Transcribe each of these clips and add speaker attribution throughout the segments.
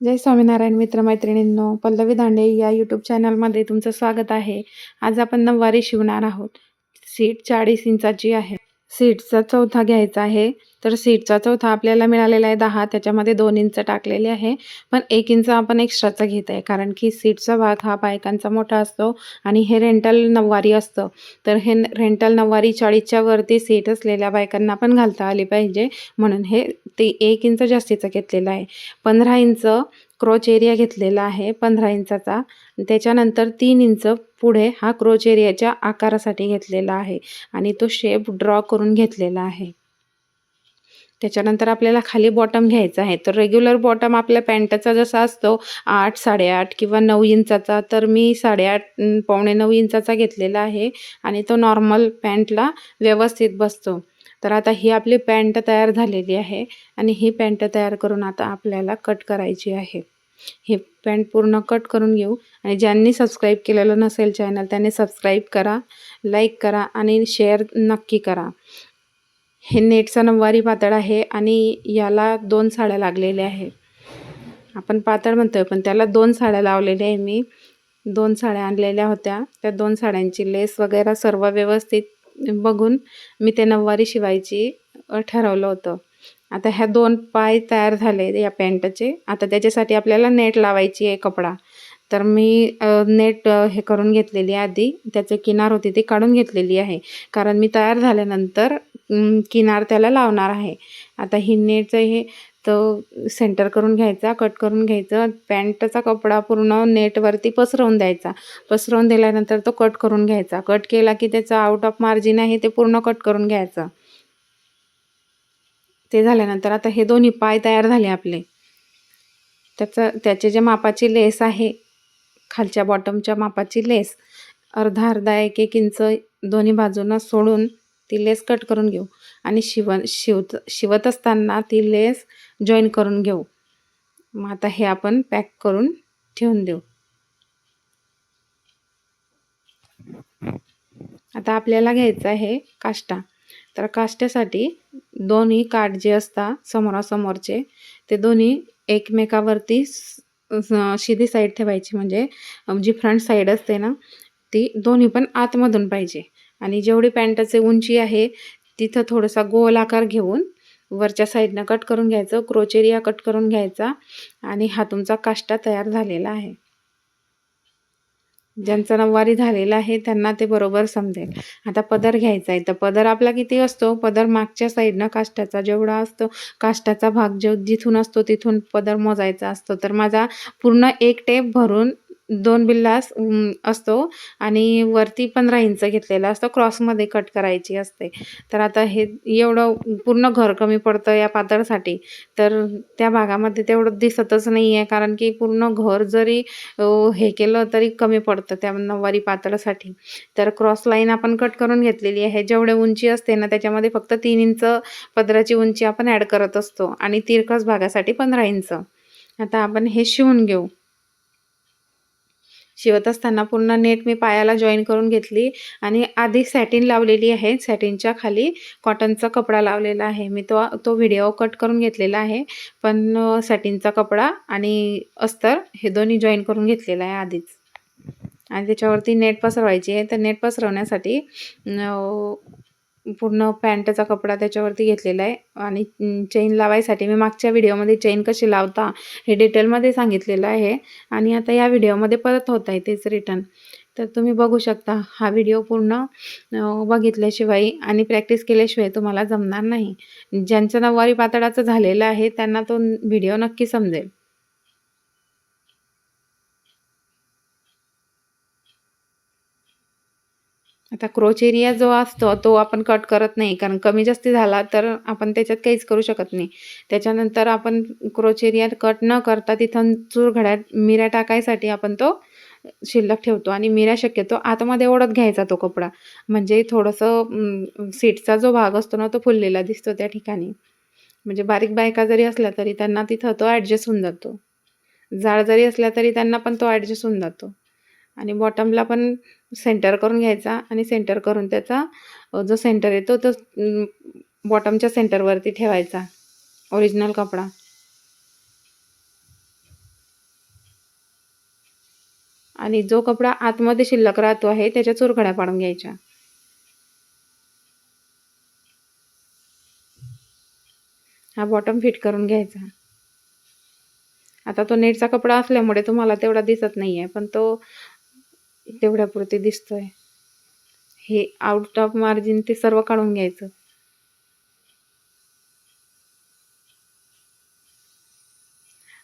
Speaker 1: जय स्वामीनारायण मित्रमैत्रिणींनो, पल्लवी दांडे या यूट्यूब चॅनलमध्ये तुमचं स्वागत आहे. आज आपण नऊवारी शिवणार आहोत. सीट 40 इंचाची आहे. सीटचा चौथा घ्यायचा आहे. तर सीटचा चौथा आपल्याला मिळालेला आहे 10, त्याच्यामध्ये 2 इंच टाकलेले आहे. पण 1 इंच आपण एक्स्ट्राचा घेत आहे, कारण की सीटचा भाग हा बायकांचा मोठा असतो आणि हे रेंटल नऊवारी असतं. तर हे रेंटल नऊवारी 40च्या वरती सीट असलेल्या बायकांना पण घालता आली पाहिजे, म्हणून हे ते 1 इंच जास्तीचं घेतलेलं आहे. 15 इंच क्रोच एरिया घेतलेला आहे 15 इंचाचा. त्याच्यानंतर 3 इंच पुढे हा क्रोच एरियाच्या आकारासाठी घेतलेला आहे आणि तो शेप ड्रॉ करून घेतलेला आहे. त्याच्यानंतर आपल्याला खाली बॉटम घ्यायचा आहे. तर रेग्युलर बॉटम आपल्या पॅन्टचा जसा असतो 8, 8.5 किंवा 9 इंचाचा, तर मी 8.5 पावणे 9 इंचाचा घेतलेला आहे आणि तो नॉर्मल पॅन्टला व्यवस्थित बसतो. तर आता ही आपली पॅन्ट तयार झालेली आहे आणि ही पॅन्ट तयार करून आता आपल्याला कट करायची आहे. हे पॅन्ट पूर्ण कट करून घेऊ आणि ज्यांनी सबस्क्राईब केलेलं नसेल चॅनल त्यांनी सबस्क्राईब करा, लाईक करा आणि शेअर नक्की करा. हे नेटचा नऊवारी पातळ आहे आणि याला 2 साड्या लागलेल्या आहेत. आपण पातळ म्हणतोय पण त्याला 2 साड्या लावलेल्या आहे मी. 2 साड्या आणलेल्या होत्या. त्या 2 साड्यांची लेस वगैरे सर्व व्यवस्थित बघून मी ते नऊवारी शिवायची ठरवलं होतं. आता ह्या 2 पाय तयार झाले या पॅन्टचे. आता त्याच्यासाठी आपल्याला नेट लावायची आहे कपडा. तर मी नेट हे करून घेतलेली आहे आधी. त्याची किनार होती ती काढून घेतलेली आहे, कारण मी तयार झाल्यानंतर किनार त्याला लावणार आहे. आता ही नेटचं हे तो सेंटर करून घ्यायचा, कट करून घ्यायचं. पॅन्टचा कपडा पूर्ण नेटवरती पसरवून द्यायचा. पसरवून दिल्यानंतर तो कट करून घ्यायचा. कट केला की त्याचा आउट ऑफ मार्जिन आहे ते पूर्ण कट करून घ्यायचं. ते झाल्यानंतर आता हे दोन्ही पाय तयार झाले आपले. त्याचे जे मापाची लेस आहे, खालच्या बॉटमच्या मापाची लेस अर्धा 1 इंच दोन्ही बाजूंना सोडून ती लेस कट करून घेऊ आणि शिवत असताना ती लेस जॉईन करून घेऊ. मग आता हे आपण पॅक करून ठेवून देऊ. आता आपल्याला घ्यायचं आहे काष्टा. तर काष्ट्यासाठी दोन्ही काठ जे असतात समोरासमोरचे ते दोन्ही एकमेकावरती सीधी साईड ठेवायची, म्हणजे जी फ्रंट साईड असते ना ती दोन्ही पण आतमधून पाहिजे. आणि जेवढी पॅन्टची उंची आहे तिथं थोडासा गोल आकार घेऊन वरच्या साईडनं कट करून घ्यायचं, क्रोच एरिया कट करून घ्यायचा आणि हा तुमचा काष्टा तयार झालेला आहे. ज्यांचा नऊवारी झालेला आहे त्यांना ते बरोबर समजेल. आता पदर घ्यायचा आहे. तर पदर आपला किती असतो, पदर मागच्या साईडनं काष्टाचा जेवढा असतो, काष्टाचा भाग जिथून असतो तिथून पदर मोजायचा असतो. तर माझा पूर्ण 1 टेप भरून 2 बिल्ला असतो आणि वरती 15 इंच घेतलेला असतो, क्रॉसमध्ये कट करायची असते. तर आता हे एवढं पूर्ण घर कमी पडतं या पातळसाठी. तर त्या भागामध्ये तेवढं दिसतच नाही आहे, कारण की पूर्ण घर जरी हे केलं तरी कमी पडतं त्या नऊवारी पातळसाठी. तर क्रॉस लाईन आपण कट करून घेतलेली आहे. जेवढे उंची असते ना त्याच्यामध्ये फक्त 3 इंच पदराची उंची आपण ॲड करत असतो आणि तिरकस भागासाठी 15 इंच. आता आपण हे शिवून घेऊ. शिवत असताना पूर्ण नेट मी पायाला जॉईन करून घेतली आणि आधी सॅटिन लावलेली आहे. सॅटिनच्या खाली कॉटनचा कपडा लावलेला आहे. मी तो व्हिडिओ कट करून घेतलेला आहे, पण सॅटिनचा कपडा आणि अस्तर हे दोन्ही जॉईन करून घेतलेलं आहे आधीच. आणि त्याच्यावरती नेट पसरवायची आहे. तर नेट पसरवण्यासाठी पूर्ण पॅन्टचा कपडा त्याच्यावरती घेतलेला आहे आणि चेन लावायसाठी मी मागच्या व्हिडिओमध्ये चेन कशी लावता हे डिटेलमध्ये सांगितलेलं आहे आणि आता या व्हिडिओमध्ये परत होत आहे तेच रिटर्न. तर तुम्ही बघू शकता. हा व्हिडिओ पूर्ण बघितल्याशिवाय आणि प्रॅक्टिस केल्याशिवाय तुम्हाला जमणार नाही. ज्यांचं नऊवारी पातळाचं झालेलं आहे त्यांना तो व्हिडिओ नक्की समजेल. आता क्रोच एरिया जो असतो तो आपण कट करत नाही, कारण कमी जास्ती झाला तर आपण त्याच्यात काहीच करू शकत नाही. त्याच्यानंतर आपण क्रोच एरिया कट न करता तिथून चूरघड्यात मिऱ्या टाकायसाठी आपण तो शिल्लक ठेवतो आणि मिऱ्या शक्यतो आतमध्ये ओढत घ्यायचा तो कपडा, म्हणजे थोडंसं सीटचा जो भाग असतो ना तो फुललेला दिसतो त्या ठिकाणी. म्हणजे बारीक बायका जरी असल्या तरी त्यांना तिथं तो ॲडजस्ट होऊन जातो. जाड जरी असल्या तरी त्यांना पण तो ॲडजस्ट होऊन जातो. आणि बॉटमला पण सेंटर करून घ्यायचा आणि सेंटर करून त्याचा जो सेंटर येतो तो बॉटमच्या सेंटरवरती ठेवायचा ओरिजिनल कपडा. आणि जो कपडा आतमध्ये शिल्लक राहतो आहे त्याच्या चुरखड्या पाडून घ्यायच्या. हा बॉटम फिट करून घ्यायचा. आता तो नेटचा कपडा असल्यामुळे तुम्हाला तेवढा दिसत नाहीये, पण तो तेवढ्यापुरती दिसतोय. हे आउट ऑफ मार्जिन ते सर्व काढून घ्यायचं.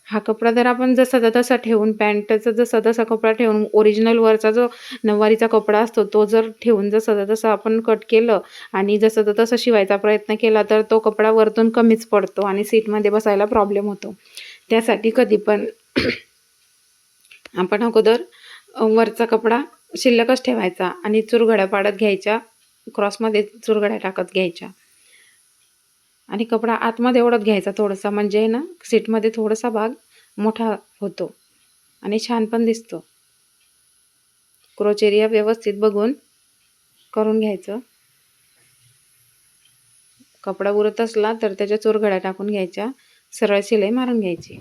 Speaker 1: हा कपडा जर आपण जसा तसा ठेवून पॅन्टचा जसा तसा कपडा ठेवून ओरिजिनल वरचा जो नऊवारीचा कपडा असतो तो जर ठेवून जसा तसा आपण कट केलं आणि जसं तसं शिवायचा प्रयत्न केला तर तो कपडा वरतून कमीच पडतो आणि सीटमध्ये बसायला प्रॉब्लेम होतो. त्यासाठी कधी पण आपण अगोदर वरचा कपडा शिल्लकच ठेवायचा आणि चुरगड्या पाडत घ्यायच्या, क्रॉसमध्ये चुरगड्या टाकत घ्यायच्या आणि कपडा आतमध्ये ओढत घ्यायचा थोडासा, म्हणजे ना सीटमध्ये थोडासा भाग मोठा होतो आणि छान पण दिसतो. क्रोच एरिया व्यवस्थित बघून करून घ्यायचं. कपडा उरत असला तर त्याच्या चुरगड्या टाकून घ्यायच्या, सरळ शिलाई मारून घ्यायची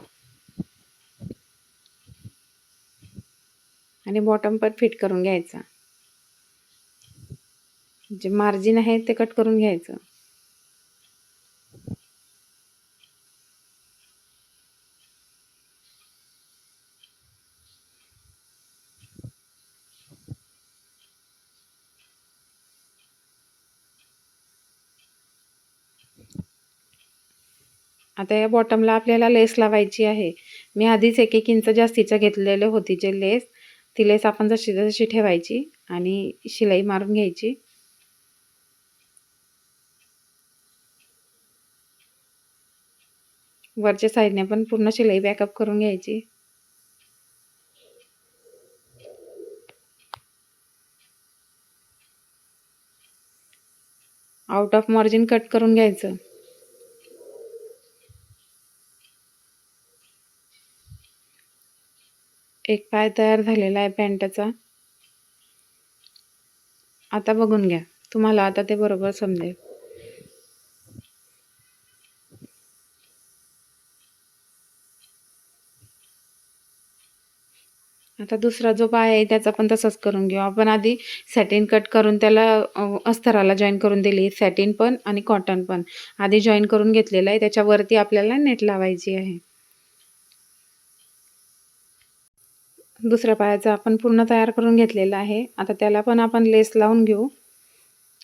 Speaker 1: आणि बॉटम पण फिट करून घ्यायचा. जे मार्जिन आहे ते कट करून घ्यायचं. आता या बॉटमला आपल्याला लेस लावायची आहे. मी आधीच 1-1 इंच जास्तीचं घेतलेले होती जे लेस, ती लेस आपण जशी जशी ठेवायची आणि शिलाई मारून घ्यायची. वरच्या साईडने पण पूर्ण शिलाई बॅकअप करून घ्यायची. आउट ऑफ मार्जिन कट करून घ्यायचं. एक पाय तयार झालेला आहे पॅन्टचा. आता बघून घ्या, तुम्हाला आता ते बरोबर समजेल. आता दुसरा जो पाय आहे त्याचा पण तसंच करून घेऊ. आपण आधी सॅटिन कट करून त्याला अस्तराला जॉईन करून दिली, सॅटिन पण आणि कॉटन पण आधी जॉईन करून घेतलेलं आहे. त्याच्यावरती आपल्याला नेट लावायची आहे. दुसऱ्या पायाचा आपण पूर्ण तयार करून घेतलेला आहे. आता त्याला पण आपण लेस लावून घेऊ.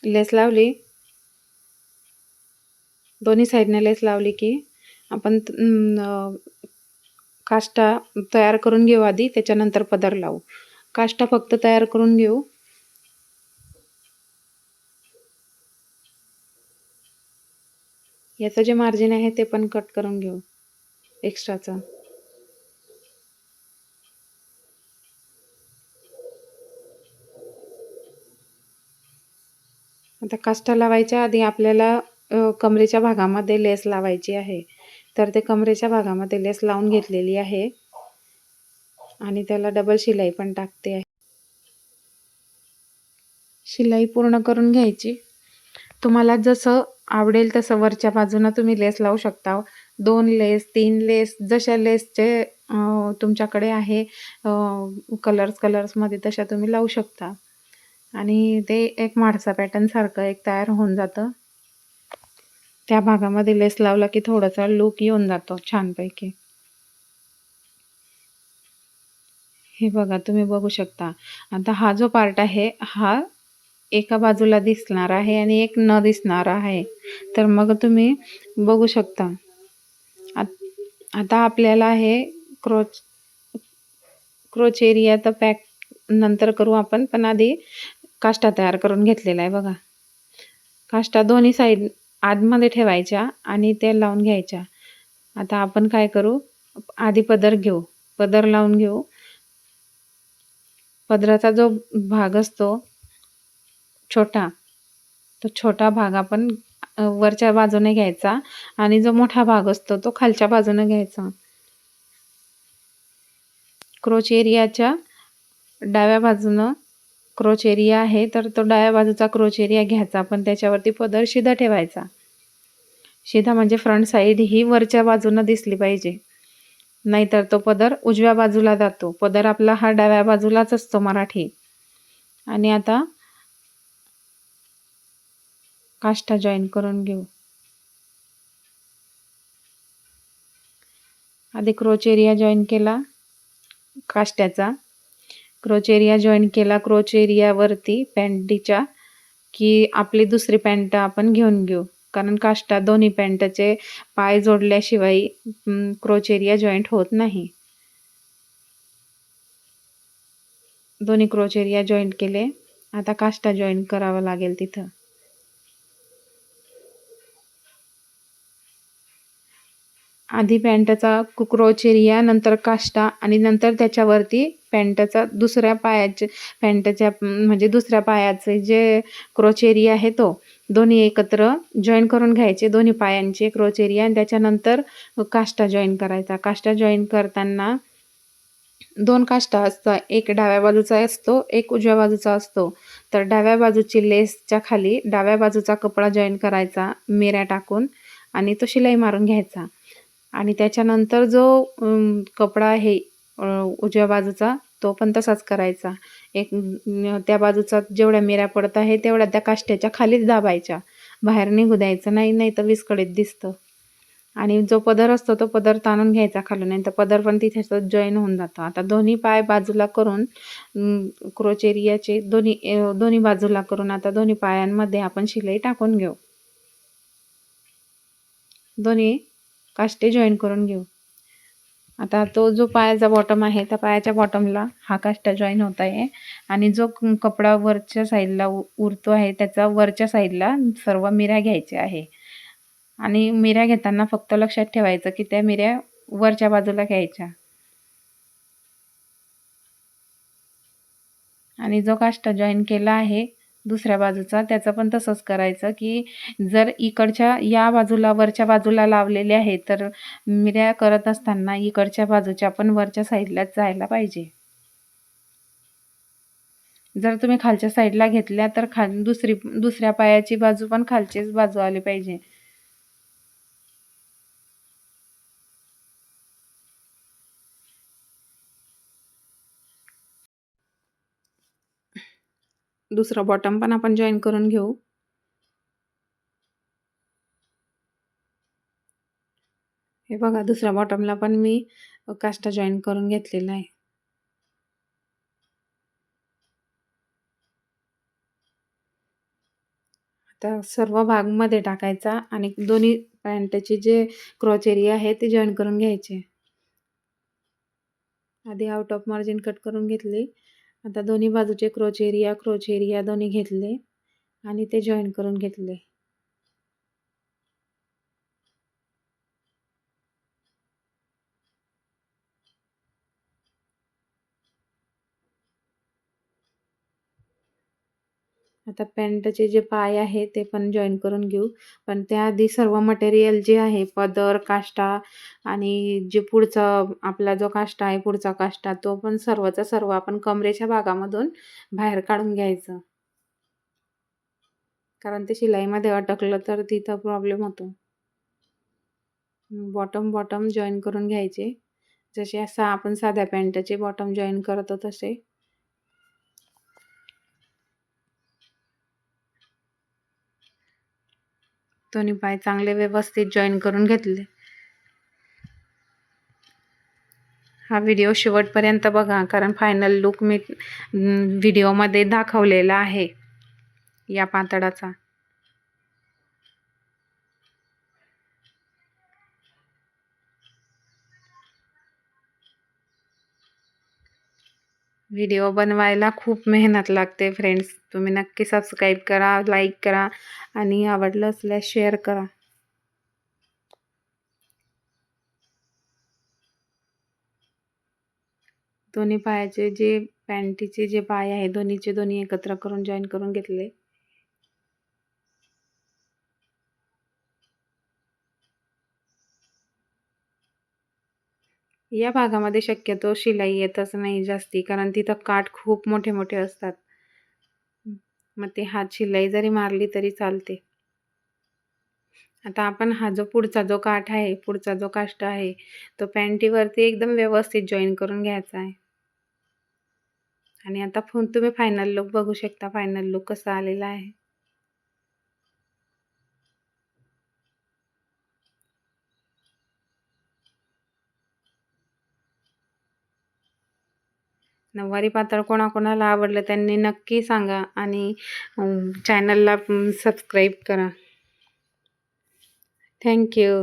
Speaker 1: लेस लावली, दोन्ही साईडने लेस लावली की आपण काष्टा तयार करून घेऊ आधी, त्याच्यानंतर पदर लावू. काष्टा फक्त तयार करून घेऊ. याचं जे मार्जिन आहे ते पण कट करून घेऊ एक्स्ट्राचं. आता काष्टा लावायच्या आधी आपल्याला कमरेच्या भागामध्ये लेस लावायची आहे. तर ते कमरेच्या भागामध्ये लेस लावून घेतलेली आहे आणि त्याला डबल शिलाई पण टाकते आहे. शिलाई पूर्ण करून घ्यायची. तुम्हाला जसं आवडेल तसं वरच्या बाजूनं तुम्ही लेस लावू शकता. 2 लेस, 3 लेस, जशा लेसचे तुमच्याकडे आहे कलर्समध्ये तशा तुम्ही लावू शकता आणि ते एक माडसा पॅटर्न सारखं एक तयार होऊन जातं. त्या भागामध्ये लेस लावला की थोडासा लुक येऊन जातो छानपैकी. हे बघा, तुम्ही बघू शकता. आता हा जो पार्ट आहे हा एका बाजूला दिसणार आहे आणि एक न दिसणार आहे. तर मग तुम्ही बघू शकता. आता आपल्याला हे क्रोच एरिया तर पॅक नंतर करू आपण, पण आधी काष्टा तयार करून घेतलेला आहे बघा. काष्टा दोन्ही साईड आतमध्ये ठेवायच्या आणि ते लावून घ्यायच्या. आता आपण काय करू, आधी पदर घेऊ, पदर लावून घेऊ. पदराचा जो भाग असतो छोटा, तो छोटा भाग आपण वरच्या बाजूने घ्यायचा आणि जो मोठा भाग असतो तो खालच्या बाजूने घ्यायचा. क्रोच एरियाच्या डाव्या बाजूनं क्रोच एरिया आहे, तर तो डाव्या बाजूचा क्रोच एरिया घ्यायचा. पण त्याच्यावरती पदर शिधा ठेवायचा. शिधा म्हणजे फ्रंट साईड ही वरच्या बाजूनं दिसली पाहिजे, नाहीतर तो पदर उजव्या बाजूला जातो. पदर आपला हा डाव्या बाजूलाच असतो मराठी. आणि आता काष्टा जॉईन करून घेऊ. आधी क्रोच एरिया जॉईन केला काष्ट्याचा, क्रोच एरिया जॉईन केला. क्रोच एरियावरती पॅन्टीच्या की आपली दुसरी पॅन्ट आपण घेऊन घेऊ, कारण काष्टा दोन्ही पॅन्टचे पाय जोडल्याशिवाय क्रोच एरिया जॉईंट होत नाही. दोन्ही क्रोच एरिया जॉईंट केले. आता काष्टा जॉईन करावा लागेल तिथं. आधी पॅन्टचा क्रोच एरिया, नंतर काष्टा आणि नंतर त्याच्यावरती पॅन्टचा दुसऱ्या पायाचे पॅन्टच्या म्हणजे दुसऱ्या पायाचे जे क्रोच एरिया आहे तो दोन्ही एकत्र जॉईन करून घ्यायचे, दोन्ही पायांचे क्रोच एरिया. आणि त्याच्यानंतर काष्टा जॉईन करायचा. काष्टा जॉईन करताना 2 काष्टा असतात, एक डाव्या बाजूचा असतो, एक उजव्या बाजूचा असतो. तर डाव्या बाजूची लेसच्या खाली डाव्या बाजूचा कपडा जॉईन करायचा मिऱ्या टाकून आणि तो शिलाई मारून घ्यायचा. आणि त्याच्यानंतर जो कपडा आहे उजव्या बाजूचा तो पण तसाच करायचा. त्या बाजूचा जेवढ्या मिऱ्या पडत आहे तेवढ्या त्या काष्ट्याच्या खालीच दाबायच्या, बाहेर निघू द्यायचं नाही, नाही तर विस्कळीत दिसतं. आणि जो पदर असतो तो पदर ताणून घ्यायचा खालून, नाही तर पदर पण तिथेच जॉईन होऊन जातो. आता दोन्ही पाय बाजूला करून क्रोच एरियाचे दोन्ही बाजूला करून आता दोन्ही पायांमध्ये आपण शिलाई टाकून घेऊ. दोन्ही काष्टे जॉईन करून घेऊ. आता तो जो पायाचा बॉटम आहे त्या पायाच्या बॉटमला हा काष्टा जॉईन होत आहे. आणि जो कपडा वरच्या साईडला उरतो आहे त्याचा वरच्या साईडला सर्व मिऱ्या घ्यायच्या आहे. आणि मिऱ्या घेताना फक्त लक्षात ठेवायचं की त्या मिऱ्या वरच्या बाजूला घ्यायच्या. आणि जो काष्टा जॉईन केला आहे दुसऱ्या बाजूचा त्याचं पण तसंच करायचं की जर इकडच्या या बाजूला वरच्या बाजूला लावलेले आहे तर मिऱ्या करत असताना इकडच्या बाजूच्या पण वरच्या साईडलाच जायला पाहिजे. जर तुम्ही खालच्या साईडला घेतल्या तर दुसऱ्या पायाची बाजू पण खालचीच बाजू आली पाहिजे. दुसरा बॉटम पण आपण जॉईन करून घेऊ. हे बघा, दुसऱ्या बॉटमला पण मी काष्टा जॉईन करून घेतलेला आहे. आता सर्व भाग मध्ये टाकायचा आणि दोन्ही पॅन्टचे जे क्रोच एरिया आहे ते जॉईन करून घ्यायचे. आधी आउट ऑफ मार्जिन कट करून घेतले. आता दोन्ही बाजूचे क्रोच एरिया दोन्ही घेतले आणि ते जॉईन करून घेतले. आता पॅन्टचे जे पाय आहे ते पण जॉईन करून घेऊ. पण त्याआधी सर्व मटेरियल जे आहे पदर, काष्टा आणि जे पुढचा आपला जो काष्टा आहे पुढचा काष्टा तो पण सर्वचा सर्व आपण कमरेच्या भागामधून बाहेर काढून घ्यायचं. कारण ते शिलाईमध्ये अटकलं तर तिथं प्रॉब्लेम होतो. बॉटम जॉईन करून घ्यायचे. जसे असं आपण साध्या पॅन्टचे बॉटम जॉईन करतो तसे. दोन्ही पाय चांगले व्यवस्थित जॉईन करून घेतले. हा व्हिडिओ शेवटपर्यंत बघा, कारण फायनल लुक मी व्हिडिओमध्ये दाखवलेला आहे या पातळाचा. व्हिडिओ बनवायला खूप मेहनत लागते फ्रेंड्स. तुम्ही नक्की सबस्क्राईब करा, लाईक करा आणि आवडलं असल्यास शेअर करा. दोन्ही पायाचे जे पॅन्टीचे जे पाय आहे दोन्हीचे दोन्ही एकत्र करून जॉईन करून घेतले. या भागामध्ये शक्यतो शिलाई येतच नाही जास्ती, कारण तिथं काठ खूप मोठे मोठे असतात. मग ते हात शिलाई जरी मारली तरी चालते. आता आपण हा जो पुढचा जो काठ आहे, पुढचा जो काष्ट आहे, तो पॅन्टीवरती एकदम व्यवस्थित जॉईन करून घ्यायचा आहे. आणि आता तुम्ही फायनल लूक बघू शकता, फायनल लूक कसा आलेला आहे. नऊवारी पातळ कोणाकोणाला आवडलं त्यांनी नक्की सांगा आणि चॅनलला सबस्क्राईब करा. Thank you.